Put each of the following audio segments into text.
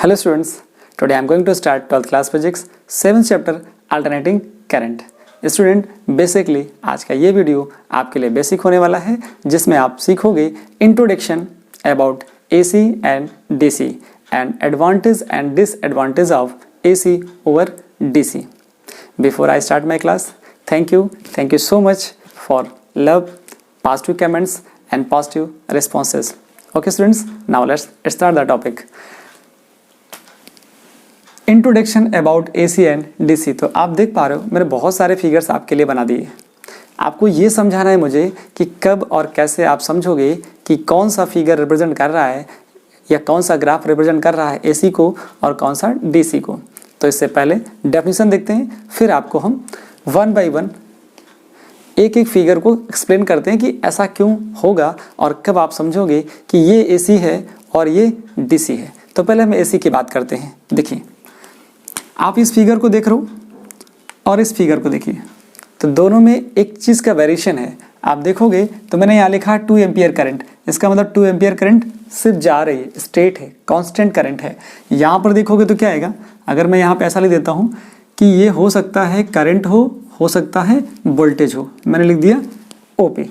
Hello students, today I am going to start 12th class physics 7th chapter alternating current. Student basically आज का ये video आपके लिए basic होने वाला है जिसमें आप सीखोगे introduction about AC and DC and advantage and disadvantage of AC over DC. Before I start my class, thank you so much for love, positive comments and positive responses. Okay students, now let's start the topic. Introduction about AC and DC. तो आप देख पा रहे हो मैंने बहुत सारे figures आपके लिए बना दिए. आपको ये समझाना है मुझे कि कब और कैसे आप समझोगे कि कौन सा फिगर रिप्रेजेंट कर रहा है या कौन सा ग्राफ रिप्रेजेंट कर रहा है AC को और कौन सा DC को. तो इससे पहले डेफिनेशन देखते हैं, फिर आपको हम वन बाय वन एक एक फिगर को एक्सप्लेन करते हैं कि ऐसा क्यों होगा और कब आप समझोगे कि ये AC है और ये DC है. तो पहले हम AC की बात करते हैं. देखिए आप इस फिगर को देख रहे हो और इस फिगर को देखिए, तो दोनों में एक चीज़ का वेरिएशन है. आप देखोगे तो मैंने यहाँ लिखा 2 एम्पियर करंट. इसका मतलब 2 एम्पियर करंट सिर्फ जा रही है, स्ट्रेट है, कांस्टेंट करंट है. यहाँ पर देखोगे तो क्या आएगा, अगर मैं यहाँ पे ऐसा लिख देता हूँ कि ये हो सकता है करंट हो सकता है वोल्टेज हो. मैंने लिख दिया OP.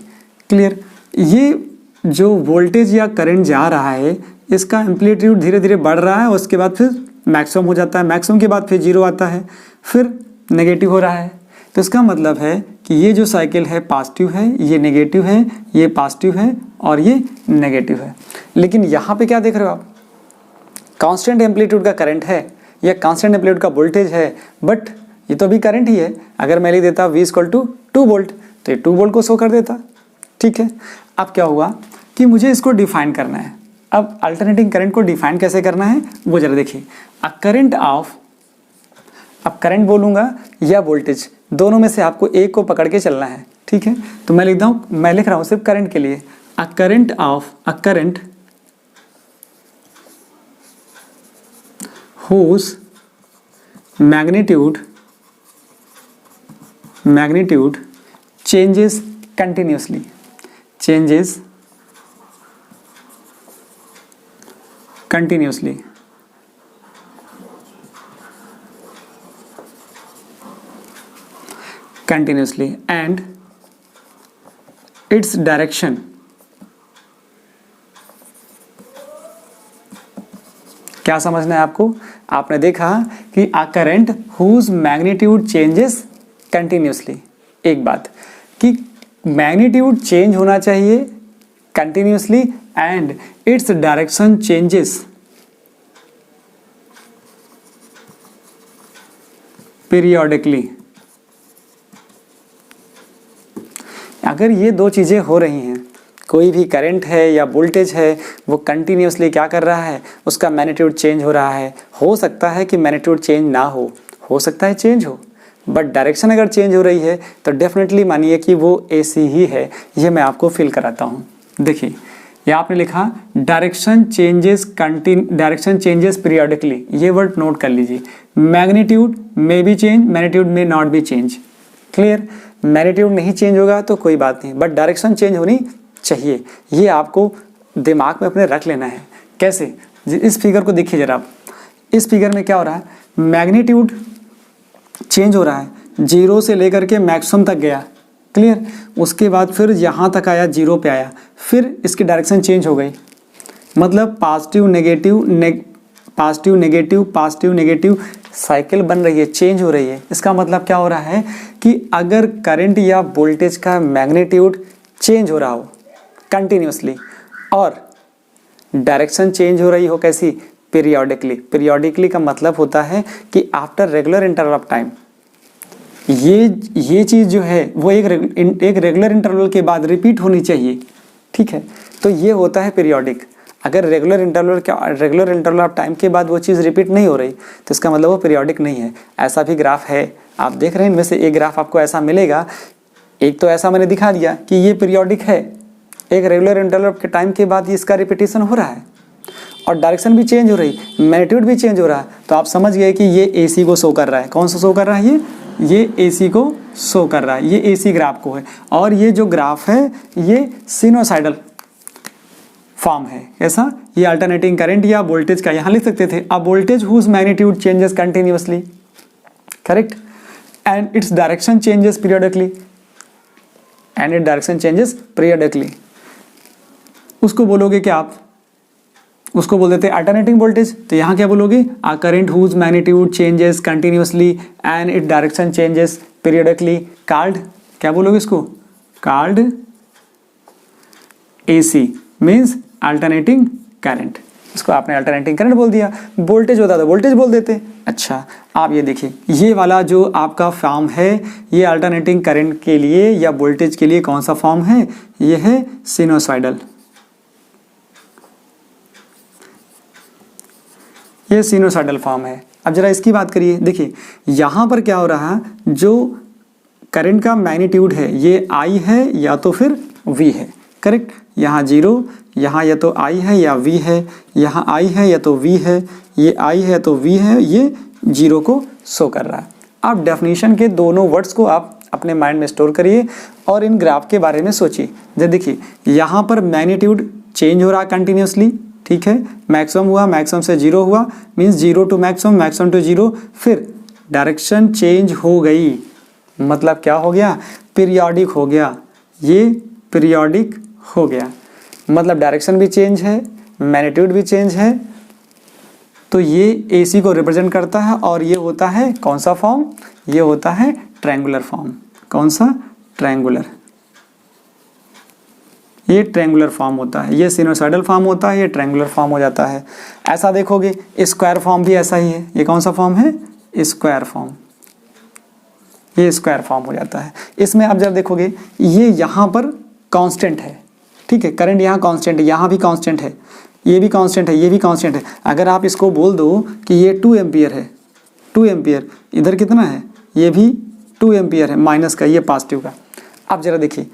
क्लियर. ये जो वोल्टेज या करंट जा रहा है इसका एम्पलीट्यूड धीरे धीरे बढ़ रहा है, उसके बाद फिर मैक्सिमम हो जाता है, मैक्सिमम के बाद फिर जीरो आता है, फिर नेगेटिव हो रहा है. तो इसका मतलब है कि ये जो साइकिल है पॉजिटिव है, ये नेगेटिव है, ये पॉजिटिव है और ये नेगेटिव है. लेकिन यहाँ पे क्या देख रहे हो आप, कांस्टेंट एम्पलीट्यूड का करंट है या कांस्टेंट एम्पलीट्यूड का वोल्टेज है, बट ये तो अभी करंट ही है. अगर मैं लिख देता V = 2 वोल्ट तो ये 2 वोल्ट को शो कर देता. ठीक है. अब क्या हुआ कि मुझे इसको डिफाइन करना है. अब अल्टरनेटिंग करंट को डिफाइन कैसे करना है वो जरा देखिए. अब करंट बोलूँगा या वोल्टेज, दोनों में से आपको एक को पकड़ के चलना है. ठीक है. तो मैं लिख रहा हूँ सिर्फ करंट के लिए. A current whose magnitude changes continuously. And its direction क्या समझना है आपको. आपने देखा कि a current whose magnitude changes continuously. एक बात कि मैग्नीट्यूड चेंज होना चाहिए continuously and its direction changes periodically. अगर ये दो चीज़ें हो रही हैं, कोई भी करंट है या वोल्टेज है वो कंटिन्यूसली क्या कर रहा है, उसका मैग्नीट्यूड चेंज हो रहा है. हो सकता है कि मैग्नीट्यूड चेंज ना हो सकता है चेंज हो, बट डायरेक्शन अगर चेंज हो रही है तो डेफिनेटली मानिए कि वो AC ही है. ये मैं आपको फील कराता हूँ. देखिए ये आपने लिखा डायरेक्शन चेंजेस पीरियोडिकली. ये वर्ड नोट कर लीजिए. Magnitude may be change, magnitude may not B change. Clear. Magnitude नहीं चेंज होगा तो कोई बात नहीं, बट डायरेक्शन चेंज होनी चाहिए. ये आपको दिमाग में अपने रख लेना है. कैसे, इस फिगर को देखिए जरा. इस फिगर में क्या हो रहा है, मैग्नीट्यूड चेंज हो रहा है, 0 से लेकर के मैक्सिमम तक गया. क्लियर. उसके बाद फिर यहाँ तक आया, 0 पे आया, फिर इसकी डायरेक्शन चेंज हो गई. मतलब पॉजिटिव नेगेटिव साइकिल बन रही है, चेंज हो रही है. इसका मतलब क्या हो रहा है कि अगर करंट या वोल्टेज का मैग्नीट्यूड चेंज हो रहा हो कंटिन्यूसली और डायरेक्शन चेंज हो रही हो, कैसी, पीरियोडिकली का मतलब होता है कि after regular interval of time. ये चीज़ जो है वो एक रेगुलर इंटरवल के बाद रिपीट होनी चाहिए. ठीक है. तो ये होता है पीरियोडिक. अगर रेगुलर इंटरवल ऑफ टाइम के बाद वो चीज़ रिपीट नहीं हो रही तो इसका मतलब वो पीरियोडिक नहीं है. ऐसा भी ग्राफ है, आप देख रहे हैं. इनमें से एक ग्राफ आपको ऐसा मिलेगा. एक तो ऐसा मैंने दिखा दिया कि ये पीरियोडिक है, एक रेगुलर इंटरवल के टाइम के बाद इसका रिपीटेशन हो रहा है और डायरेक्शन भी चेंज हो रही, मैग्नीट्यूड भी चेंज हो रहा है. तो आप समझ गए कि ये AC को शो कर रहा है. कौन सा शो कर रहा है, ये AC को शो कर रहा है, ये AC ग्राफ को है. और ये जो ग्राफ है ये सिनोसाइडल फॉर्म है। ऐसा ये अल्टरनेटिंग करंट या वोल्टेज का यहाँ लिख सकते थे, अब voltage whose magnitude changes continuously, correct, and its direction changes periodically, and it direction changes periodically, उसको बोलोगे क्या आप, उसको बोल देते हैं अल्टरनेटिंग वोल्टेज। तो यहाँ क्या बोलोगे, a current whose magnitude changes continuously and it direction changes periodically called, क्या बोलोगे इसको, called AC means alternating current. इसको आपने अल्टरनेटिंग करंट बोल दिया, वोल्टेज होता तो वोल्टेज बोल देते। अच्छा, आप ये देखिए, ये वाला जो आपका फॉर्म है ये अल्टरनेटिंग करंट के लिए या वोल्टेज के लिए कौन सा फॉर्म है, ये है सिनोसाइडल, ये सिनोसाइडल फॉर्म है। अब जरा इसकी बात करिए, देखिए यहाँ पर क्या हो रहा है, जो करंट का मैग्नीट्यूड है ये I है या तो फिर V है, करेक्ट, यहाँ 0, यहाँ या तो I है या V है, यहाँ I है या तो V है, ये I है तो V है, ये 0 को शो कर रहा है। आप डेफिनेशन के दोनों वर्ड्स को आप अपने माइंड में स्टोर करिए और इन ग्राफ के बारे में सोचिए। जब देखिए यहाँ पर मैग्नीट्यूड चेंज हो रहा है कंटिन्यूसली, ठीक है, मैक्सिमम हुआ, मैक्सिमम से 0 हुआ, means 0 to maximum, maximum to 0, फिर डायरेक्शन चेंज हो गई, मतलब क्या हो गया, पीरियोडिक हो गया, ये पीरियोडिक हो गया, मतलब डायरेक्शन भी चेंज है, मैग्नीट्यूड भी चेंज है, तो ये AC को रिप्रेजेंट करता है और ये होता है कौन सा फॉर्म, ये होता है ट्रायंगुलर फॉर्म। कौन सा, ट्रायंगुलर, ये ट्रायंगुलर फॉर्म होता है, ये सिनोसाइडल फॉर्म होता है, ये ट्रायंगुलर फॉर्म हो जाता है। ऐसा देखोगे स्क्वायर फॉर्म भी ऐसा ही है, ये कौन सा फॉर्म है, स्क्वायर फॉर्म, ये स्क्वायर फॉर्म हो जाता है। इसमें आप जब देखोगे ये यहाँ पर कांस्टेंट है, ठीक है, करंट यहाँ कांस्टेंट है, यहाँ भी कांस्टेंट है, ये भी कांस्टेंट है, ये भी कांस्टेंट है। अगर आप इसको बोल दो कि ये 2 एम्पियर है, 2 एम्पियर, इधर कितना है, ये भी 2 एम्पियर है माइनस का, ये पॉजिटिव का। अब जरा देखिए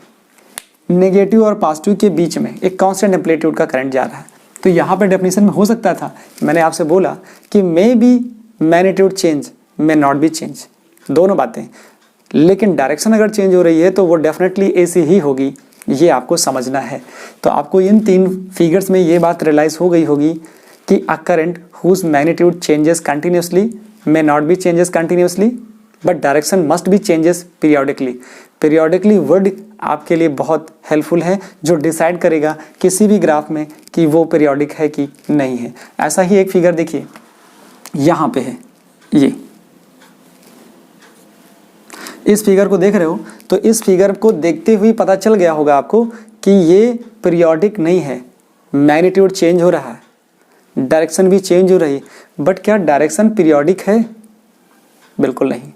नेगेटिव और पॉजिटिव के बीच में एक कांस्टेंट एम्पलीट्यूड का करंट जा रहा है, तो यहाँ पर डेफिनेशन में हो सकता था, मैंने आपसे बोला कि may be magnitude change, may not B change, दोनों बातें, लेकिन डायरेक्शन अगर चेंज हो रही है तो वो डेफिनेटली AC ही होगी, ये आपको समझना है। तो आपको इन 3 फिगर्स में ये बात रियलाइज हो गई होगी कि a current whose magnitude changes continuously may not be changes continuously but direction must be changes periodically. Periodically word आपके लिए बहुत हेल्पफुल है, जो डिसाइड करेगा किसी भी ग्राफ में कि वो पीरियोडिक है कि नहीं है। ऐसा ही एक फिगर देखिए यहाँ पे है, ये इस फिगर को देख रहे हो, तो इस फिगर को देखते हुए पता चल गया होगा आपको कि ये पीरियोडिक नहीं है, मैग्नीट्यूड चेंज हो रहा है, डायरेक्शन भी चेंज हो रही है, बट क्या डायरेक्शन पीरियोडिक है, बिल्कुल नहीं।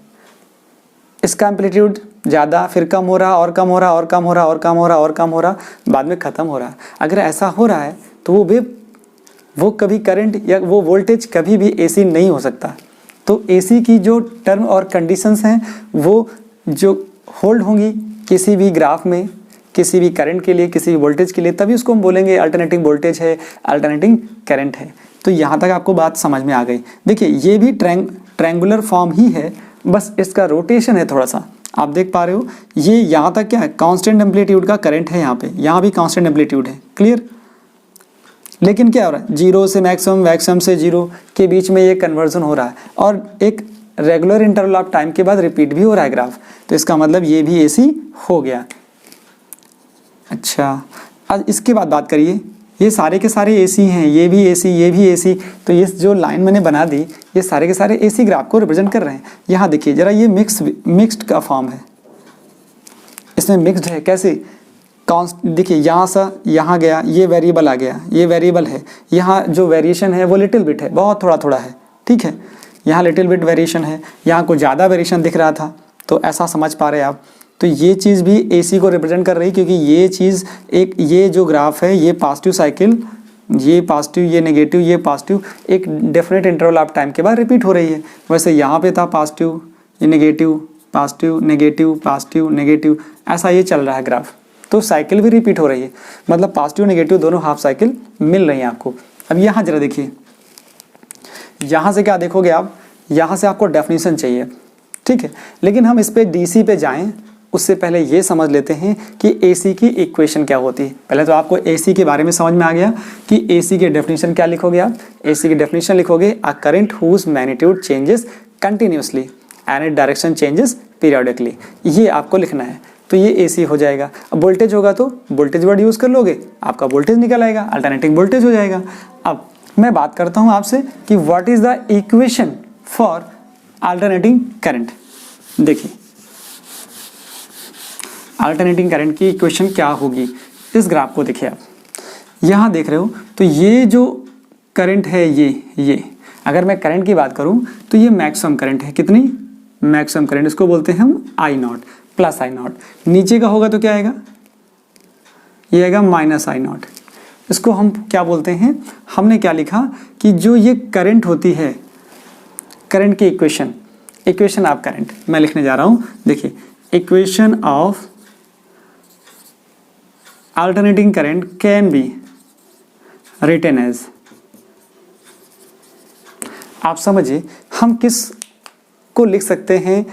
इसका एम्पलीट्यूड ज़्यादा, फिर कम हो रहा, और कम हो रहा, और कम हो रहा, और कम हो रहा, और कम हो रहा, बाद में ख़त्म हो रहा। अगर ऐसा हो रहा है तो वो कभी करंट या वो वोल्टेज कभी भी AC नहीं हो सकता। तो AC की जो टर्म और कंडीशंस हैं वो जो होल्ड होंगी किसी भी ग्राफ में, किसी भी करंट के लिए, किसी भी वोल्टेज के लिए, तभी उसको हम बोलेंगे अल्टरनेटिंग वोल्टेज है, अल्टरनेटिंग करंट है। तो यहाँ तक आपको बात समझ में आ गई। देखिए ये भी ट्रायंगुलर फॉर्म ही है, बस इसका रोटेशन है थोड़ा सा, आप देख पा रहे हो। ये यहाँ तक क्या है, कांस्टेंट एम्पलीट्यूड का करंट है, यहाँ पे, यहाँ भी कांस्टेंट एम्पलीट्यूड है, क्लियर। लेकिन क्या हो रहा है, 0 से मैक्सिमम, मैक्सिमम से 0 के बीच में ये कन्वर्जन हो रहा है और एक रेगुलर इंटरवल ऑफ टाइम के बाद रिपीट भी हो रहा है ग्राफ, तो इसका मतलब ये भी AC हो गया। अच्छा, आज इसके बाद बात करिए, ये सारे के सारे AC हैं, ये भी AC, ये भी AC, तो ये जो लाइन मैंने बना दी ये सारे के सारे AC ग्राफ को रिप्रेजेंट कर रहे हैं। यहाँ देखिए जरा, ये मिक्स्ड का फॉर्म है, इसमें मिक्स्ड है, कैसे, देखिए यहाँ से यहाँ गया, ये वेरिएबल आ गया, ये वेरिएबल है, यहाँ जो वेरिएशन है वो लिटिल बिट है, बहुत थोड़ा थोड़ा है, ठीक है, यहाँ लिटिल बिट वेरिएशन है, यहाँ को ज़्यादा वेरिएशन दिख रहा था, तो ऐसा समझ पा रहे हैं आप। तो ये चीज़ भी AC को रिप्रेजेंट कर रही, क्योंकि ये चीज़ एक, ये जो ग्राफ है ये पॉजिटिव साइकिल, ये पॉजिटिव, ये नेगेटिव, ये पॉजिटिव, एक डेफिनेट इंटरवल ऑफ टाइम के बाद रिपीट हो रही है। वैसे यहाँ पे था पॉजिटिव, ये negative, positive, negative, positive, negative, ऐसा ये चल रहा है ग्राफ, तो साइकिल भी रिपीट हो रही है, मतलब पॉजिटिव नेगेटिव दोनों हाफ साइकिल मिल रही हैं आपको। अब यहाँ जरा देखिए, यहाँ से क्या देखोगे आप, यहाँ से आपको डेफिनेशन चाहिए, ठीक है, लेकिन हम इस पे DC पे जाएं उससे पहले ये समझ लेते हैं कि AC की इक्वेशन क्या होती है। पहले तो आपको AC के बारे में समझ में आ गया कि AC की डेफिनेशन क्या लिखोगे आप। AC की डेफिनेशन लिखोगे a current whose magnitude changes continuously and it direction changes periodically, ये आपको लिखना है। तो ये AC हो जाएगा। अब वोल्टेज होगा तो वोल्टेज वर्ड यूज़ कर लोगे, आपका वोल्टेज निकल आएगा, अल्टरनेटिंग वोल्टेज हो जाएगा। अब मैं बात करता हूँ आपसे कि what is the equation for alternating current. देखिए अल्टरनेटिंग करंट की इक्वेशन क्या होगी, इस ग्राफ को देखिए आप यहाँ देख रहे हो। तो ये जो करंट है ये अगर मैं करंट की बात करूँ तो ये मैक्सिमम करंट है। कितनी? मैक्सिमम करंट, इसको बोलते हैं हम I0 प्लस I0। नीचे का होगा तो क्या आएगा? ये आएगा माइनस I0। इसको हम क्या बोलते हैं, हमने क्या लिखा कि जो ये करंट होती है, करंट की इक्वेशन ऑफ करंट मैं लिखने जा रहा हूँ। देखिए equation of alternating current can be written as, आप समझिए हम किस को लिख सकते हैं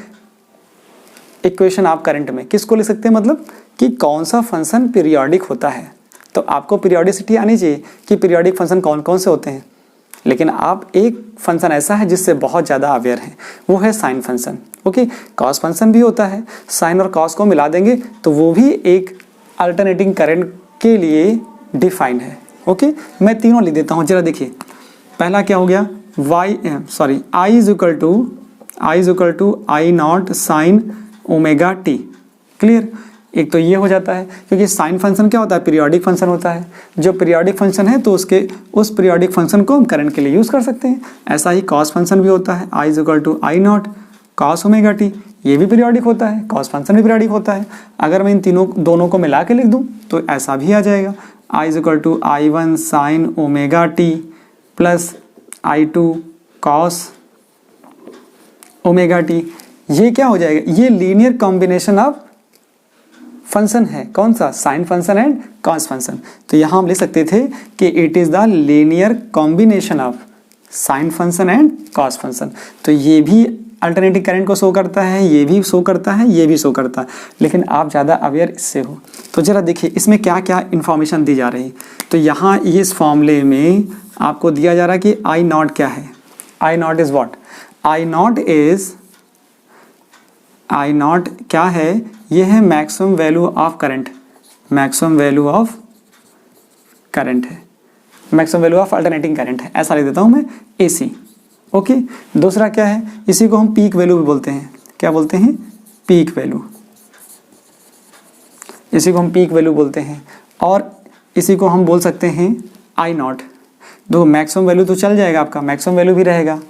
इक्वेशन ऑफ करंट में, किसको लिख सकते हैं, मतलब कि कौन सा फंक्शन पीरियोडिक होता है। तो आपको पीरियोडिसिटी आनी चाहिए कि पीरियोडिक फंक्शन कौन कौन से होते हैं। लेकिन आप एक फंक्शन ऐसा है जिससे बहुत ज़्यादा अवेयर हैं, वो है sine function. Okay, cos function भी होता है, साइन और कॉस को मिला देंगे तो वो भी एक अल्टरनेटिंग करंट के लिए डिफाइन है। ओके, मैं तीनों लिख देता हूँ, जरा देखिए। पहला क्या हो गया, I is equal to I0 sine omega t. Clear? एक तो ये हो जाता है क्योंकि साइन फंक्शन क्या होता है, पीरियोडिक फंक्शन होता है। जो पीरियोडिक फंक्शन है तो उस पीरियोडिक फंक्शन को हम करंट के लिए यूज़ कर सकते हैं। ऐसा ही कॉस फंक्शन भी होता है, I is equal to I0 cos omega t, ये भी पीरियोडिक होता है, कॉस फंक्शन भी पीरियोडिक होता है। अगर मैं इन दोनों को मिला के लिख दूँ तो ऐसा भी आ जाएगा, I is equal to I1 sine omega t plus I2 cos omega t. ये क्या हो जाएगा, ये लीनियर कॉम्बिनेशन ऑफ फंक्शन है। कौन सा? Sign function and cos function. तो यहाँ हम लिख सकते थे कि it is the linear combination of sine function and cos function. तो ये भी अल्टरनेटिंग करंट को शो करता है, ये भी शो करता है, ये भी शो करता है, लेकिन आप ज़्यादा अवेयर इससे हो। तो जरा देखिए इसमें क्या क्या इंफॉर्मेशन दी जा रही है। तो यहाँ इस फॉर्मूले में आपको दिया जा रहा है कि I0 क्या है। I0 is what? I0 क्या है? ये है maximum value of current, maximum value of current है, maximum value of alternating current है, ऐसा लिख देता हूँ मैं AC। ओके, दूसरा क्या है, इसी को हम पीक वैल्यू भी बोलते हैं। क्या बोलते हैं? पीक वैल्यू, इसी को हम पीक वैल्यू बोलते हैं। और इसी को हम बोल सकते हैं I0। दो मैक्सिमम वैल्यू तो चल जाएगा, आपका मैक्सिमम वैल्यू भी रहेगा,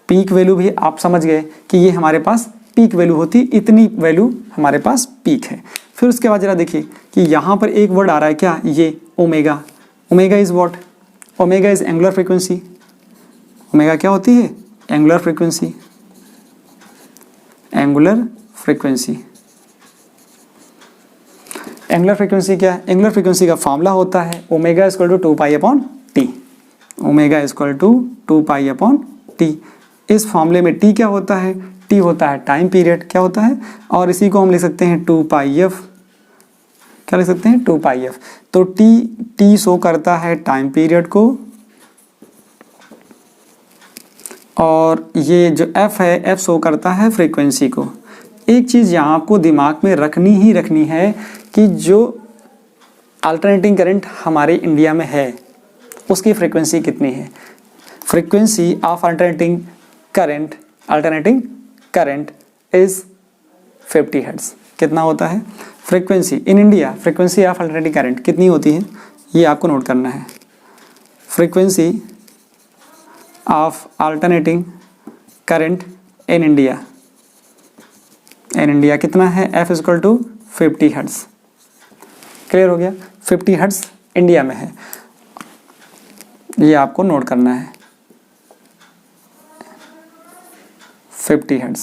पीक वैल्यू भी आप समझ गए कि ये हमारे पास पीक वैल्यू होती, इतनी वैल्यू हमारे पास पीक है। फिर उसके बाद जरा देखिए कि यहाँ पर एक वर्ड आ रहा है क्या, ये omega. Omega is what? Omega is angular frequency. Omega क्या होती है? Angular frequency. Angular frequency, angular frequency क्या है? एंगुलर फ्रीक्वेंसी का फॉर्मूला होता है omega equal to 2 pi upon t. Omega equal to 2 pi upon t. इस फॉर्मूले में टी क्या होता है? टी होता है टाइम पीरियड। क्या होता है? और इसी को हम लिख सकते हैं 2 पाई एफ। क्या लिख सकते हैं? 2 पाई एफ। तो टी शो करता है टाइम पीरियड को, और ये जो एफ है, एफ शो करता है फ्रीक्वेंसी को। एक चीज़ यहाँ आपको दिमाग में रखनी है कि जो अल्टरनेटिंग करंट हमारे इंडिया में है उसकी फ्रीक्वेंसी कितनी है। Frequency of alternating current is 50 hertz. कितना होता है frequency in India? Frequency of alternating current कितनी होती है, ये आपको नोट करना है। Frequency of alternating current in India कितना है? F equal to 50 hertz. Clear हो गया? 50 हर्ट्ज इंडिया में है, ये आपको नोट करना है। 50 हर्ट्ज।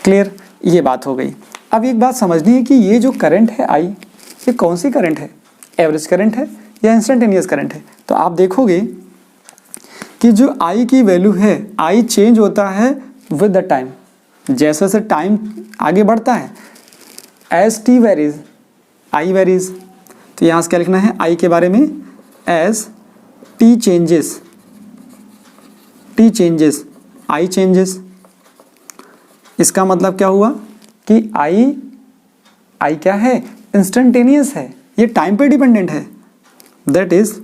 क्लियर? ये बात हो गई। अब एक बात समझनी है कि ये जो करंट है आई, ये कौन सी करंट है? एवरेज करंट है या इंस्टेंटेनियस करंट है? तो आप देखोगे कि जो आई की वैल्यू है, आई चेंज होता है विद द टाइम। जैसे जैसे टाइम आगे बढ़ता है, एज टी वेरीज आई वेरीज, तो यहाँ से क्या लिखना है आई के बारे में, एज टी चेंजेस आई चेंजेस। इसका मतलब क्या हुआ कि आई क्या है, इंस्टेंटेनियस है, ये टाइम पे डिपेंडेंट है। That is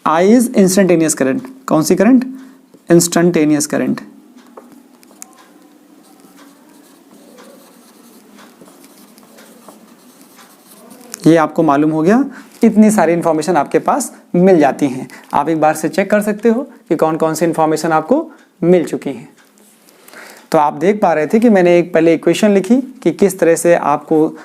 I is instantaneous current. कौन सी करंट, इंस्टेंटेनियस करंट। ये आपको मालूम हो गया, इतनी सारी इंफॉर्मेशन आपके पास मिल जाती हैं। आप एक बार से चेक कर सकते हो कि कौन कौन सी इंफॉर्मेशन आपको मिल चुकी है। तो आप देख पा रहे थे कि मैंने एक पहले इक्वेशन लिखी कि किस तरह से आपको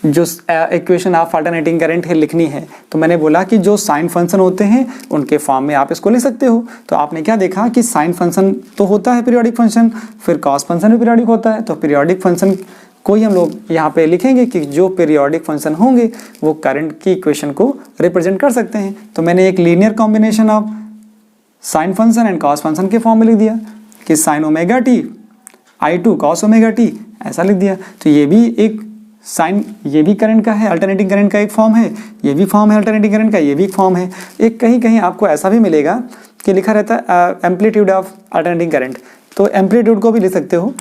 जो इक्वेशन ऑफ अल्टरनेटिंग करंट है लिखनी है। तो मैंने बोला कि जो साइन फंक्शन होते हैं उनके फॉर्म में आप इसको लिख सकते हो। तो आपने क्या देखा कि साइन फंक्शन तो होता है पीरियोडिक फंक्शन, फिर कॉस फंक्शन भी पीरियोडिक होता है। तो पीरियोडिक फंक्शन को ही हम लोग यहाँ पे लिखेंगे कि जो पीरियोडिक फंक्शन होंगे वो करंट की इक्वेशन को रिप्रेजेंट कर सकते हैं। तो मैंने एक linear combination of sine function and cos function के फॉर्म में लिख दिया कि sine omega t I two cos omega t, ऐसा लिख दिया। तो ये भी एक साइन, ये भी करंट का है, अल्टरनेटिंग करंट का एक फॉर्म है, ये भी फॉर्म है अल्टरनेटिंग करंट का, ये भी एक फॉर्म है। एक कहीं कहीं आपको ऐसा भी मिलेगा कि लिखा रहता है एम्पलीट्यूड ऑफ अल्टरनेटिंग करंट। तो एम्पलीट्यूड को भी लिख सकते हो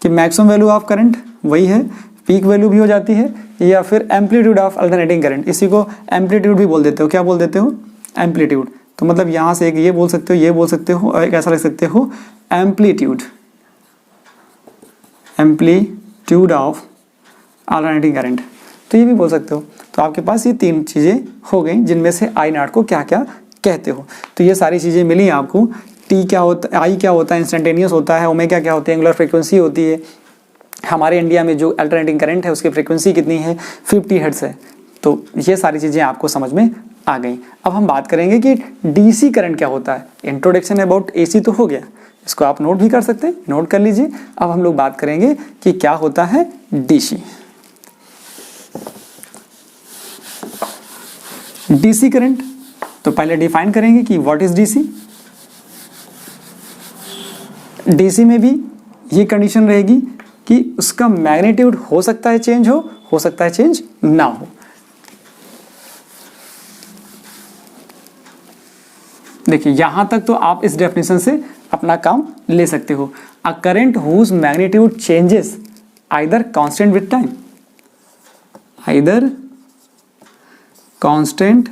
कि मैक्सिमम वैल्यू ऑफ करंट वही है, पीक वैल्यू भी हो जाती है, या फिर एम्पलीट्यूड ऑफ अल्टरनेटिंग करंट, इसी को एम्पलीट्यूड भी बोल देते हो। क्या बोल देते हो, एम्पलीट्यूड। तो मतलब यहाँ से एक ये बोल सकते हो, ये बोल सकते हो, और एक ऐसा लिख सकते हो एम्पलीट्यूड ऑफ अल्टरनेटिंग करंट, तो ये भी बोल सकते हो। तो आपके पास ये तीन चीज़ें हो गई जिनमें से आई नॉट को क्या क्या कहते हो। तो ये सारी चीज़ें मिली आपको। टी क्या होता है, आई क्या होता है, इंस्टेंटेनियस होता है, ओमेगा क्या होती है, एंगुलर फ्रीक्वेंसी होती है। हमारे इंडिया में जो अल्टरनेटिंग करंट है उसकी फ्रीक्वेंसी कितनी है, 50 हर्ट्ज है। तो ये सारी चीज़ें आपको समझ में आ गई। अब हम बात करेंगे कि डीसी करंट क्या होता है। इंट्रोडक्शन अबाउट एसी तो हो गया, इसको आप नोट भी कर सकते हैं, नोट कर लीजिए। अब हम लोग बात करेंगे कि क्या होता है डीसी। डीसी करंट तो पहले डिफाइन करेंगे कि व्हाट इज डीसी। डीसी में भी ये कंडीशन रहेगी कि उसका मैग्नीट्यूड हो सकता है चेंज हो सकता है चेंज ना हो। देखिए यहां तक तो आप इस डेफिनेशन से अपना काम ले सकते हो। A current whose magnitude changes either constant with time, either constant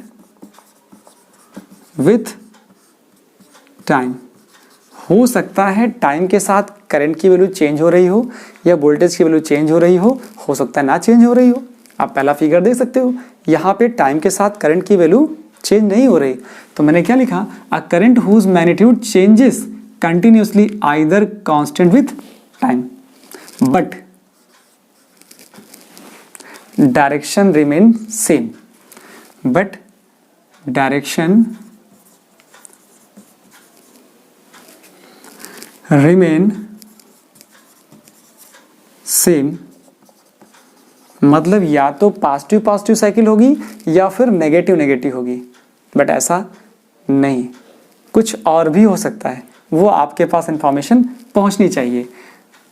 with time. हो सकता है टाइम के साथ करंट की वैल्यू चेंज हो रही हो या वोल्टेज की वैल्यू चेंज हो रही हो सकता है ना चेंज हो रही हो। आप पहला फिगर देख सकते हो, यहाँ पे टाइम के साथ करंट की वैल्यू चेंज नहीं हो रही। तो मैंने क्या लिखा, a current whose magnitude changes continuously either constant with time but direction remain same, but direction remain same। मतलब या तो पॉजिटिव पॉजिटिव साइकिल होगी या फिर नेगेटिव नेगेटिव होगी, बट ऐसा नहीं, कुछ और भी हो सकता है, वो आपके पास इंफॉर्मेशन पहुंचनी चाहिए।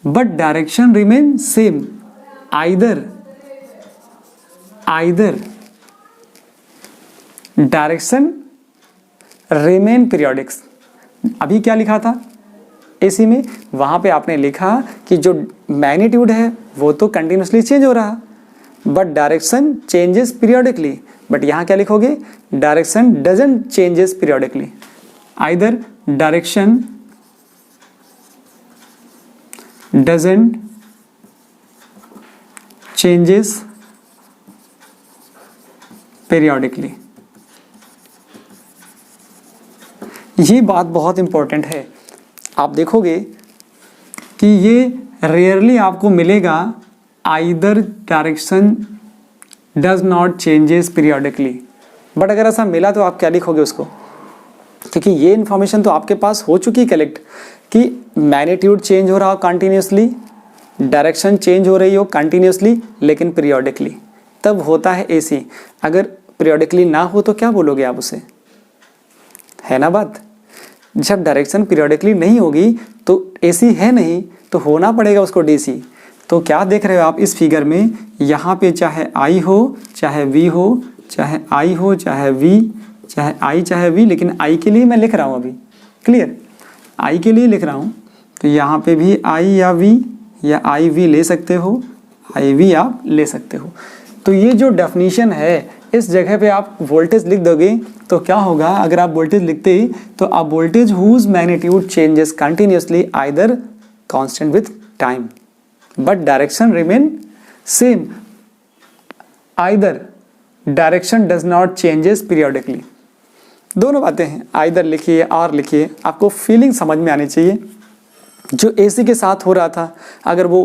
But direction remain same either direction remain periodics. अभी क्या लिखा था एसी में, वहां पे आपने लिखा कि जो मैग्नीट्यूड है वो तो कंटिन्यूसली चेंज हो रहा, but direction changes periodically. But यहाँ क्या लिखोगे, direction doesn't changes periodically, either direction doesn't changes periodically. ये बात बहुत इंपॉर्टेंट है। आप देखोगे कि ये रेयरली आपको मिलेगा, either direction does not changes periodically. But अगर ऐसा मिला तो आप क्या लिखोगे उसको, क्योंकि ये इन्फॉर्मेशन तो आपके पास हो चुकी कलेक्ट कि मैग्नीट्यूड चेंज हो रहा हो कंटिन्यूसली, डायरेक्शन चेंज हो रही हो कंटिन्यूसली लेकिन पीरियोडिकली, तब होता है एसी। अगर पीरियोडिकली ना हो तो क्या बोलोगे आप उसे, है ना बात। जब डायरेक्शन पीरियोडिकली नहीं होगी तो एसी है नहीं तो होना पड़ेगा उसको डीसी। तो क्या देख रहे हो आप इस फिगर में, यहाँ पे चाहे आई हो चाहे वी हो, चाहे आई हो चाहे वी, चाहे आई चाहे वी, लेकिन आई के लिए मैं लिख रहा हूँ अभी, क्लियर, आई के लिए लिख रहा हूँ। तो यहाँ पे भी आई या वी या आई वी ले सकते हो, आई वी आप ले सकते हो। तो ये जो डेफिनेशन है, इस जगह पे आप वोल्टेज लिख दोगे तो क्या होगा, अगर आप वोल्टेज लिखते ही तो आप voltage whose magnitude changes continuously either constant with time but direction remain same, either direction does not changes periodically. दोनों बातें हैं, आइदर लिखिए और लिखिए, आपको फीलिंग समझ में आनी चाहिए। जो एसी के साथ हो रहा था अगर वो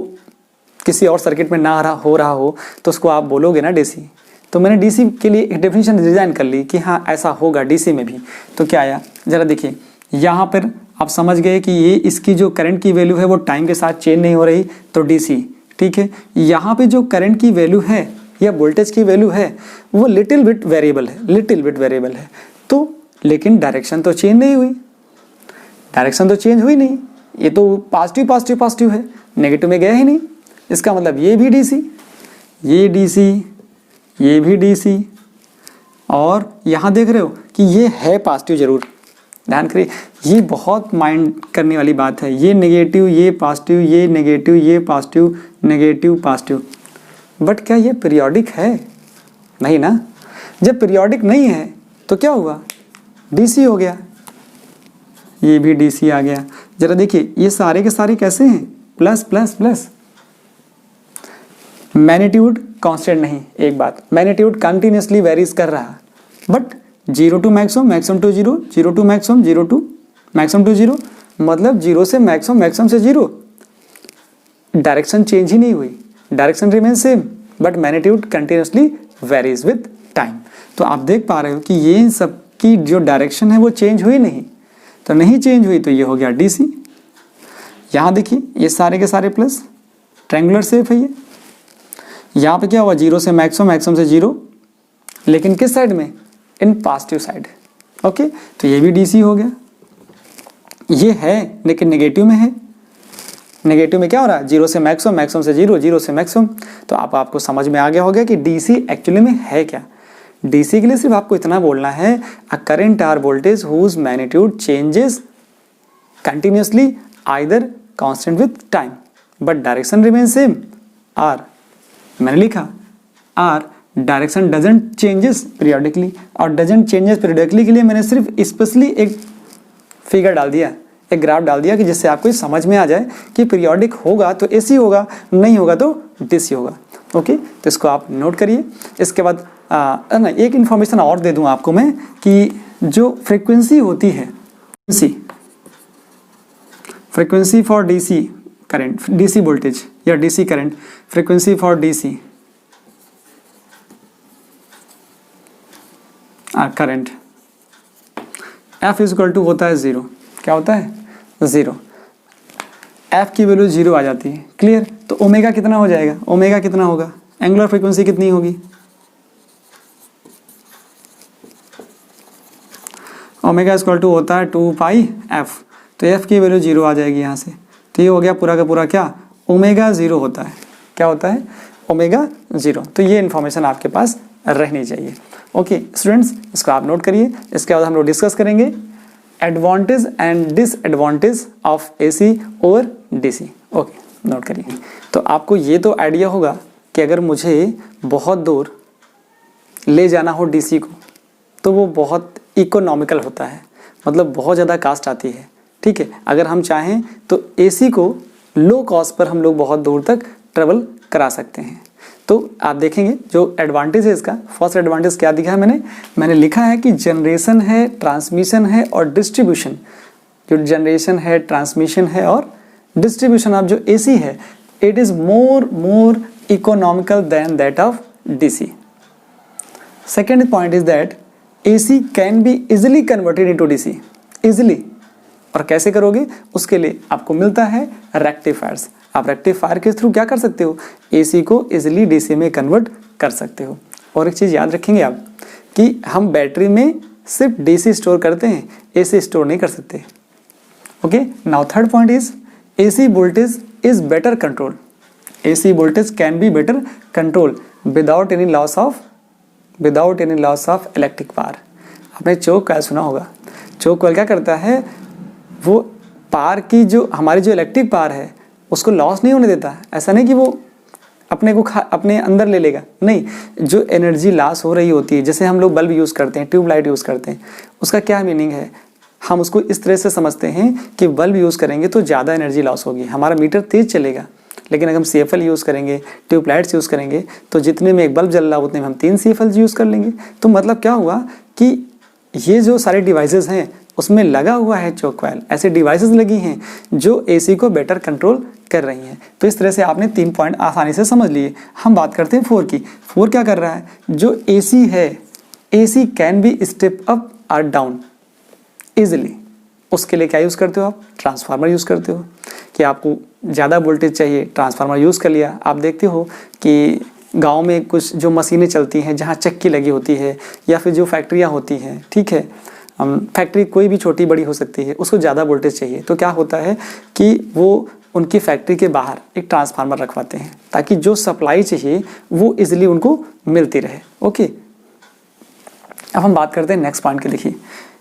किसी और सर्किट में ना हो रहा हो तो उसको आप बोलोगे ना डीसी। तो मैंने डीसी के लिए एक डेफिनेशन डिजाइन कर ली कि हाँ ऐसा होगा डीसी में भी। तो क्या आया, जरा देखिए, यहाँ पर आप समझ गए कि ये इसकी जो करंट की वैल्यू है वो टाइम के साथ चेंज नहीं हो रही, तो डीसी, ठीक है। यहाँ पे जो करंट की वैल्यू है या वोल्टेज की वैल्यू है वो लिटिल बिट वेरिएबल है, लिटिल बिट वेरिएबल है। तो लेकिन डायरेक्शन तो चेंज नहीं हुई, डायरेक्शन तो चेंज हुई नहीं, ये तो पॉजिटिव पॉजिटिव पॉजिटिव है, नेगेटिव में गया ही नहीं। इसका मतलब ये भी डीसी, ये डीसी, ये भी डीसी, और यहाँ देख रहे हो कि ये है पॉजिटिव जरूर, ध्यान करिए, ये बहुत माइंड करने वाली बात है। ये नेगेटिव, ये पॉजिटिव, ये नेगेटिव, ये पॉजिटिव, नेगेटिव पॉजिटिव, बट क्या ये पीरियोडिक है? नहीं ना। जब पीरियोडिक नहीं है तो क्या हुआ, डीसी हो गया, ये भी डीसी आ गया। जरा देखिए ये सारे के सारे कैसे हैं, plus plus plus. Magnitude constant नहीं, एक बात, मैग्नीट्यूड कंटिन्यूसली वेरीज कर रहा, but zero to maximum, maximum to zero, zero to maximum, zero to maximum to zero, मतलब जीरो से मैक्सिमम, मैक्सिमम से जीरो। डायरेक्शन चेंज ही नहीं हुई, direction remain same, but magnitude continuously varies with time. तो आप देख पा रहे हो कि ये सब की जो डायरेक्शन है वो चेंज हुई नहीं, तो नहीं चेंज हुई तो ये हो गया डीसी। यहाँ देखिए ये सारे के सारे प्लस, ट्रायंगुलर शेप है ये। यहाँ पे क्या हुआ, जीरो से मैक्सिमम, मैक्सिमम से जीरो, लेकिन किस साइड में, इन पॉजिटिव साइड, ओके। तो ये भी डीसी हो गया। ये है लेकिन नेगेटिव में है, नेगेटिव में क्या हो रहा है, जीरो से मैक्सिमम, मैक्सिमम से जीरो, जीरो से मैक्सिमम। तो आपको समझ में आ गया होगा कि डीसी एक्चुअली में है क्या। डीसी के लिए सिर्फ आपको इतना बोलना है, a current or voltage whose magnitude changes continuously either constant with time but direction remain same, or मैंने लिखा or direction doesn't changes periodically, और डजंट चेंजेस पीरियोडिकली के लिए मैंने सिर्फ स्पेशली एक फिगर डाल दिया, एक ग्राफ डाल दिया कि जिससे आपको समझ में आ जाए कि पीरियोडिक होगा तो एसी होगा, नहीं होगा तो डीसी होगा, ओके। तो इसको आप नोट करिए। इसके बाद ना एक इन्फॉर्मेशन और दे दूं आपको मैं कि जो फ्रीक्वेंसी होती है, frequency for DC current, DC voltage या DC current, frequency for DC current, F is equal to होता है जीरो। क्या होता है, जीरो। एफ की वैल्यू जीरो आ जाती है, क्लियर। तो ओमेगा कितना हो जाएगा, ओमेगा कितना होगा, एंगुलर फ्रीक्वेंसी कितनी होगी, ओमेगा इक्वल टू होता है 2 पाई एफ। तो एफ की वैल्यू जीरो आ जाएगी यहाँ से। तो ये हो गया पूरा का पूरा क्या, ओमेगा जीरो होता है। क्या होता है, ओमेगा जीरो। तो ये इन्फॉर्मेशन आपके पास रहनी चाहिए, ओके स्टूडेंट्स। इसको आप नोट करिए। इसके बाद हम लोग डिस्कस करेंगे advantage and disadvantage of AC और डीसी, ओके नोट करिए। तो आपको ये तो आइडिया होगा कि अगर मुझे बहुत दूर ले जाना हो डीसी को तो वो बहुत इकोनॉमिकल होता है, मतलब बहुत ज़्यादा कास्ट आती है, ठीक है। अगर हम चाहें तो एसी को लो कॉस्ट पर हम लोग बहुत दूर तक ट्रेवल करा सकते हैं। तो आप देखेंगे जो एडवांटेज है इसका, फर्स्ट एडवांटेज क्या दिखा है मैंने लिखा है कि जनरेशन है, ट्रांसमिशन है और डिस्ट्रीब्यूशन। जो जनरेशन है, ट्रांसमिशन है और डिस्ट्रीब्यूशन ऑफ जो एसी है, it is more economical then that of DC. Second point is that AC can be easily converted into DC, easily. और कैसे करोगे, उसके लिए आपको मिलता है रेक्टिफायर्स। आप रेक्टिफायर के थ्रू क्या कर सकते हो, AC को इजिली DC में कन्वर्ट कर सकते हो। और एक चीज़ याद रखेंगे आप कि हम बैटरी में सिर्फ DC स्टोर करते हैं, AC स्टोर नहीं कर सकते। Okay, now third point is AC voltage is better control. AC voltage can be better control without any loss of electric power. आपने choke coil सुना होगा। choke coil क्या करता है, वो पावर की जो हमारी जो इलेक्ट्रिक पावर है उसको लॉस नहीं होने देता। ऐसा नहीं कि वो अपने अंदर ले लेगा, नहीं, जो एनर्जी लॉस हो रही होती है, जैसे हम लोग बल्ब यूज़ करते हैं, ट्यूबलाइट यूज़ करते हैं, उसका क्या मीनिंग है, हम उसको इस तरह से समझते हैं कि बल्ब यूज़ करेंगे तो ज़्यादा एनर्जी लॉस होगी, हमारा मीटर तेज़ चलेगा। लेकिन अगर हम CFL यूज़ करेंगे, ट्यूबलाइट्स यूज़ करेंगे, तो जितने में एक बल्ब जल रहा है उतने में हम 3 CFL यूज़ कर लेंगे। तो मतलब क्या हुआ कि ये जो सारे डिवाइसेस हैं उसमें लगा हुआ है चोक कॉइल, ऐसे डिवाइसेस लगी हैं जो AC को बेटर कंट्रोल कर रही हैं। तो इस तरह से आपने 3 पॉइंट आसानी से समझ लिए। हम बात करते हैं 4 की। 4 क्या कर रहा है, जो AC है, AC can be step up और डाउन इजिली। उसके लिए क्या यूज़ करते हो आप, ट्रांसफार्मर यूज़ करते हो। कि आपको ज़्यादा वोल्टेज चाहिए, ट्रांसफार्मर यूज़ कर लिया। आप देखते हो कि गांव में कुछ जो मशीनें चलती हैं जहाँ चक्की लगी होती है, या फिर जो फैक्ट्रियाँ होती हैं, ठीक है, फैक्ट्री कोई भी छोटी बड़ी हो सकती है, उसको ज़्यादा वोल्टेज चाहिए, तो क्या होता है कि वो उनकी फैक्ट्री के बाहर एक ट्रांसफार्मर रखवाते हैं ताकि जो सप्लाई चाहिए वो इजीली उनको मिलती रहे। ओके, अब हम बात करते हैं नेक्स्ट पॉइंट की। देखिए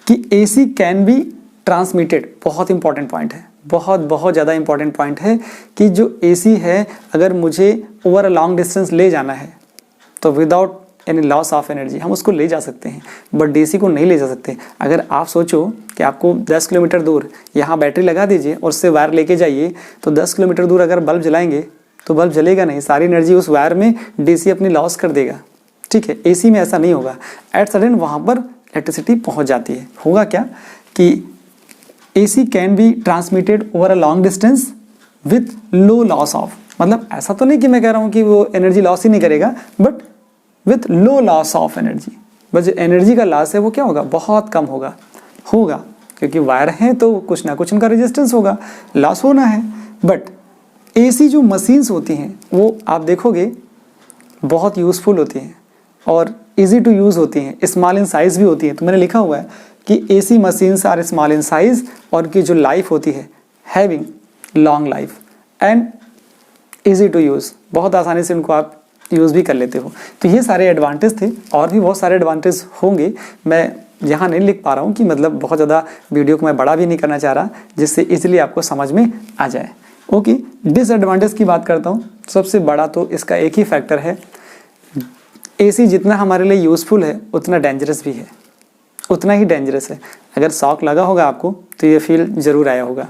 कि AC कैन बी ट्रांसमिटेड, बहुत इंपॉर्टेंट पॉइंट है, बहुत ज़्यादा इंपॉर्टेंट पॉइंट है कि जो AC है अगर मुझे ओवर अ लॉन्ग डिस्टेंस ले जाना है तो without any loss of energy हम उसको ले जा सकते हैं, बट DC को नहीं ले जा सकते। अगर आप सोचो कि आपको 10 किलोमीटर दूर यहाँ बैटरी लगा दीजिए और उससे वायर लेके जाइए, तो 10 किलोमीटर दूर अगर बल्ब जलाएंगे तो बल्ब जलेगा नहीं, सारी एनर्जी उस वायर में DC अपनी लॉस कर देगा। ठीक है, AC में ऐसा नहीं होगा, एट सडन वहाँ पर इलेक्ट्रिसिटी पहुँच जाती है। होगा क्या कि AC can be transmitted over a long distance with low loss of, मतलब ऐसा तो नहीं कि मैं कह रहा हूँ कि वो एनर्जी लॉस ही नहीं करेगा, but with low loss of energy. बस जो एनर्जी का लॉस है वो क्या होगा, बहुत कम होगा क्योंकि वायर हैं तो कुछ ना कुछ उनका रेजिस्टेंस होगा, लॉस होना है। बट AC जो मशीन्स होती हैं वो आप देखोगे बहुत यूज़फुल होती हैं और इजी टू यूज़ होती हैं, स्मॉल इन साइज़ भी होती हैं। तो मैंने लिखा हुआ है कि AC machines are small in size और की जो लाइफ होती है having long life and easy to use, बहुत आसानी से उनको आप यूज़ भी कर लेते हो। तो ये सारे एडवांटेज थे, और भी बहुत सारे एडवांटेज होंगे, मैं यहाँ नहीं लिख पा रहा हूँ कि मतलब बहुत ज़्यादा वीडियो को मैं बड़ा भी नहीं करना चाह रहा, जिससे इजीली आपको समझ में आ जाए। ओके, डिसएडवांटेज की बात करता हूँ। सबसे बड़ा तो इसका एक ही फैक्टर है, AC जितना हमारे लिए यूज़फुल है उतना डेंजरस भी है, उतना ही डेंजरस है। अगर शॉक लगा होगा आपको तो ये फील ज़रूर आया होगा।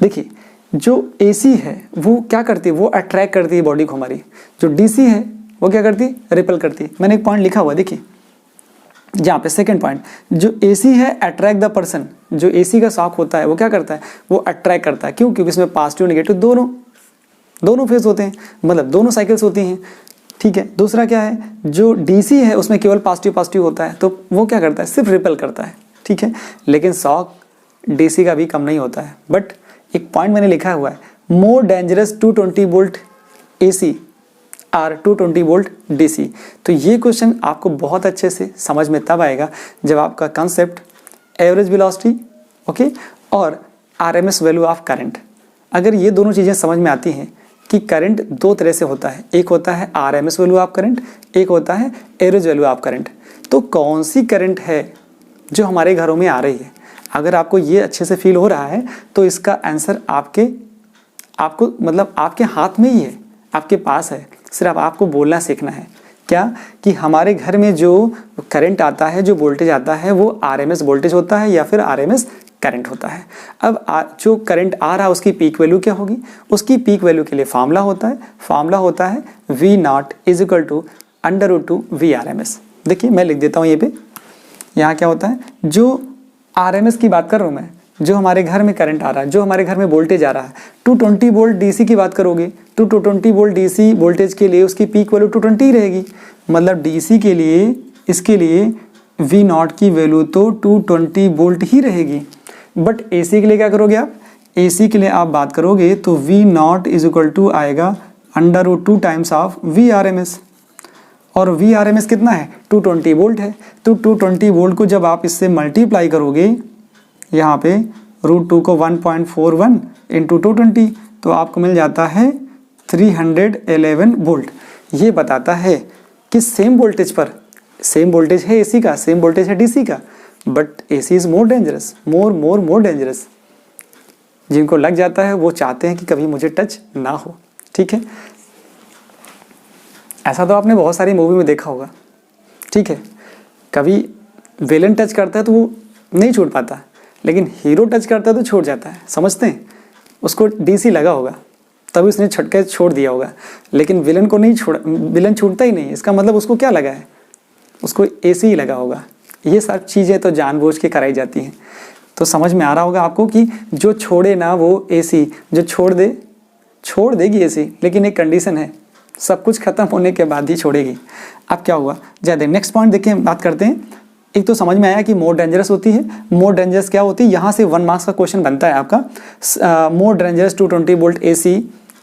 देखिए जो AC है वो क्या करती है, वो अट्रैक्ट करती है बॉडी को हमारी। जो DC है वो क्या करती है, रिपेल करती है। मैंने एक पॉइंट लिखा हुआ, देखिए जहाँ पे सेकंड पॉइंट, जो AC है अट्रैक्ट द पर्सन। जो AC का शॉक होता है वो क्या करता है, वो अट्रैक्ट करता है। क्यों? क्योंकि इसमें पॉजिटिव नेगेटिव दोनों फेज होते हैं, मतलब दोनों साइकिल्स होती हैं। ठीक है, दूसरा क्या है, जो DC है उसमें केवल पॉजिटिव होता है, तो वो क्या करता है, सिर्फ रिपेल करता है। ठीक है, लेकिन शॉक DC का भी कम नहीं होता है। बट एक पॉइंट मैंने लिखा हुआ है, मोर डेंजरस 220 वोल्ट AC और 220 वोल्ट DC। तो ये क्वेश्चन आपको बहुत अच्छे से समझ में तब आएगा जब आपका कंसेप्ट एवरेज वेलोसिटी, ओके, और RMS वैल्यू ऑफ करंट, अगर ये दोनों चीज़ें समझ में आती हैं कि करंट दो तरह से होता है, एक होता है RMS वैल्यू ऑफ करंट, एक होता है एवरेज वैल्यू ऑफ करंट। तो कौन सी करंट है जो हमारे घरों में आ रही है, अगर आपको ये अच्छे से फील हो रहा है तो इसका आंसर आपको मतलब आपके हाथ में ही है, आपके पास है, सिर्फ आपको बोलना सीखना है। क्या कि हमारे घर में जो करंट आता है, जो वोल्टेज आता है, वो RMS वोल्टेज होता है या फिर RMS करंट होता है। अब जो करंट आ रहा है उसकी पीक वैल्यू क्या होगी, उसकी पीक वैल्यू के लिए फॉर्मूला होता है V0 = √2 VRMS। देखिए मैं लिख देता हूँ ये पे, यहाँ क्या होता है, जो RMS की बात कर रहा हूँ मैं, जो हमारे घर में करंट आ रहा है, जो हमारे घर में वोल्टेज आ रहा है, 220 वोल्ट DC की बात करोगे तो 220 वोल्ट DC वोल्टेज के लिए उसकी पीक वैल्यू 220 रहेगी। मतलब DC के लिए, इसके लिए V0 की वैल्यू तो 220 वोल्ट ही रहेगी। बट AC के लिए क्या करोगे आप, AC के लिए आप बात करोगे तो V0 = आएगा √2 टाइम्स ऑफ VRMS, और VRMS कितना है, 220 वोल्ट है। तो 220 वोल्ट को जब आप इससे मल्टीप्लाई करोगे यहाँ पे √2 को 1.41 इंटू 220 तो आपको मिल जाता है 311 वोल्ट। ये बताता है कि सेम वोल्टेज पर, सेम वोल्टेज है एसी का, सेम वोल्टेज है डीसी का, but AC is more dangerous, more dangerous. जिनको लग जाता है वो चाहते हैं कि कभी मुझे टच ना हो, ठीक है। ऐसा तो आपने बहुत सारी मूवी में देखा होगा, ठीक है। कभी विलेन टच करता है तो वो नहीं छूट पाता, लेकिन हीरो टच करता है तो छूट जाता है, समझते हैं। उसको डीसी लगा होगा तभी उसने छटके छोड़ दिया होगा, लेकिन विलन को नहीं छोड़ा, विलन छूटता ही नहीं। इसका मतलब उसको क्या लगा है, उसको एसी ही लगा होगा। ये सब चीज़ें तो जानबूझ के कराई जाती हैं। तो समझ में आ रहा होगा आपको कि जो छोड़े ना वो एसी, जो छोड़ देगी एसी, लेकिन एक कंडीशन है, सब कुछ खत्म होने के बाद ही छोड़ेगी। अब क्या हुआ, ज़्यादा नेक्स्ट पॉइंट देखिए, बात करते हैं। एक तो समझ में आया कि मोर डेंजरस होती है। मोर डेंजरस क्या होती है, यहाँ से 1 मार्क्स का क्वेश्चन बनता है आपका। More dangerous 220 volt AC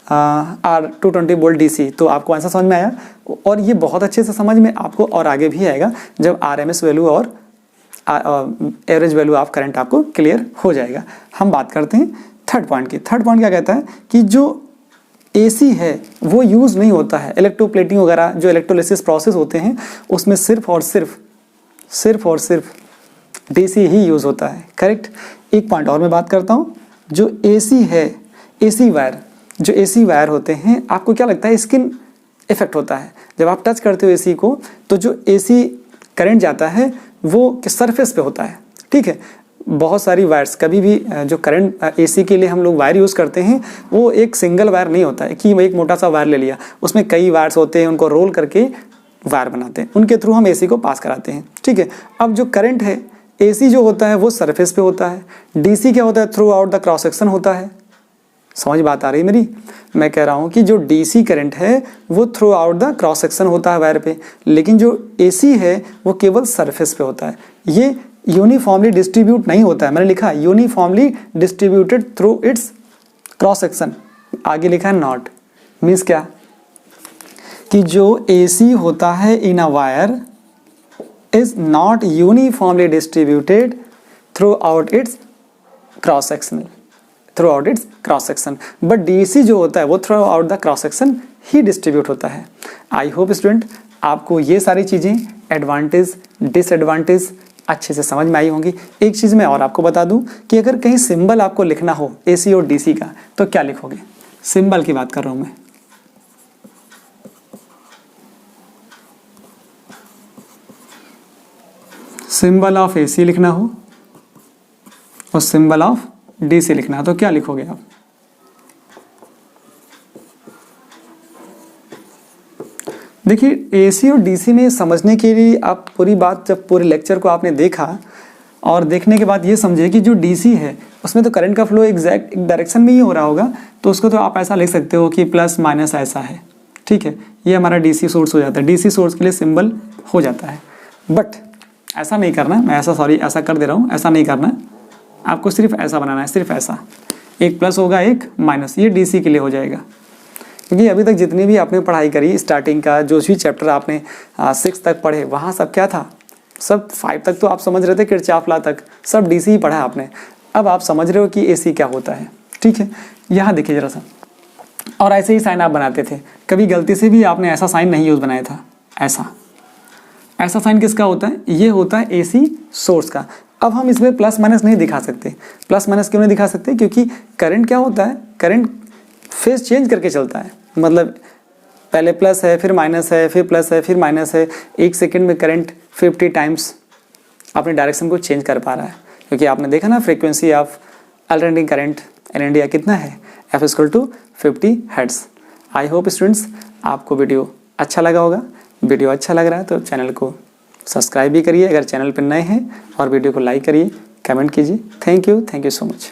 or 220 volt DC. तो आपको आंसर समझ में आया, और ये बहुत अच्छे से समझ में आपको और आगे भी आएगा जब आरएमएस वैल्यू और एवरेज वैल्यू ऑफ करंट आपको क्लियर हो जाएगा। हम बात करते हैं थर्ड पॉइंट की। थर्ड पॉइंट क्या कहता है कि जो एसी है वो यूज़ नहीं होता है, इलेक्ट्रोप्लेटिंग वगैरह जो इलेक्ट्रोलिसिस प्रोसेस होते हैं उसमें सिर्फ और सिर्फ डीसी ही यूज़ होता है, करेक्ट। एक पॉइंट और मैं बात करता हूँ, जो एसी है, एसी वायर, जो एसी वायर होते हैं, आपको क्या लगता है स्किन इफेक्ट होता है जब आप टच करते हो एसी को, तो जो एसी करंट जाता है वो सरफेस पे होता है, ठीक है। बहुत सारी वायर्स, कभी भी जो करंट एसी के लिए हम लोग वायर यूज़ करते हैं वो एक सिंगल वायर नहीं होता है कि एक मोटा सा वायर ले लिया, उसमें कई वायर्स होते हैं, उनको रोल करके वायर बनाते हैं, उनके थ्रू हम एसी को पास कराते हैं, ठीक है। अब जो करंट है, एसी जो होता है वो सरफेस पे होता है, डीसी क्या होता है, through out the cross section होता है। समझ बात आ रही है मेरी? मैं कह रहा हूँ कि जो डीसी करंट है वो throughout the cross section होता है वायर पे, लेकिन जो एसी है वो केवल सरफेस पे होता है। ये यूनिफॉर्मली डिस्ट्रीब्यूट नहीं होता है, मैंने लिखा है uniformly distributed through it's cross section, आगे लिखा है नॉट। मीन्स क्या कि जो एसी होता है in a wire is not uniformly distributed throughout its cross section, throughout its cross section, but DC जो होता है वो throughout the cross section ही डिस्ट्रीब्यूट होता है। आई होप स्टूडेंट आपको ये सारी चीज़ें एडवांटेज डिसएडवांटेज अच्छे से समझ में आई होंगी। एक चीज़ मैं और आपको बता दूं कि अगर कहीं सिंबल आपको लिखना हो एसी और डीसी का तो क्या लिखोगे? सिंबल की बात कर रहा हूं मैं। सिंबल ऑफ एसी लिखना हो और सिंबल ऑफ डीसी लिखना है तो क्या लिखोगे आप? देखिए एसी और डीसी में समझने के लिए आप पूरी बात, जब पूरे लेक्चर को आपने देखा और देखने के बाद ये समझे कि जो डीसी है उसमें तो करंट का फ्लो एग्जैक्ट एक डायरेक्शन में ही हो रहा होगा, तो उसको तो आप ऐसा लिख सकते हो कि प्लस माइनस ऐसा है, ठीक है। ये हमारा डीसी सोर्स हो जाता है, डीसी सोर्स के लिए सिंबल हो जाता है। बट ऐसा नहीं करना, मैं ऐसा कर दे रहा हूँ, ऐसा नहीं करना, आपको सिर्फ ऐसा बनाना है, सिर्फ ऐसा, एक प्लस होगा एक माइनस, ये डीसी के लिए हो जाएगा। क्योंकि अभी तक जितनी भी आपने पढ़ाई करी, स्टार्टिंग का जो भी चैप्टर आपने 6 तक पढ़े, वहाँ सब क्या था, सब 5 तक तो आप समझ रहे थे, किरचॉफ लॉ तक सब डीसी ही पढ़ा आपने। अब आप समझ रहे हो कि एसी क्या होता है, ठीक है। यहाँ देखिए जरा सा, और ऐसे ही साइन आप बनाते थे, कभी गलती से भी आपने ऐसा साइन नहीं यूज बनाया था, ऐसा साइन किसका होता है? ये होता है एसी सोर्स का। अब हम इसमें प्लस माइनस नहीं दिखा सकते। प्लस माइनस क्यों नहीं दिखा सकते? क्योंकि करंट क्या होता है, करंट फेज चेंज करके चलता है, मतलब पहले प्लस है फिर माइनस है फिर प्लस है फिर माइनस है। 1 सेकंड में करंट 50 टाइम्स अपने डायरेक्शन को चेंज कर पा रहा है, क्योंकि आपने देखा ना frequency of alternating current in India कितना है, F = 50 hertz. I hope students आपको वीडियो अच्छा लगा होगा। वीडियो अच्छा लग रहा है तो चैनल को सब्सक्राइब भी करिए अगर चैनल पर नए हैं, और वीडियो को लाइक करिए, कमेंट कीजिए। Thank you so much.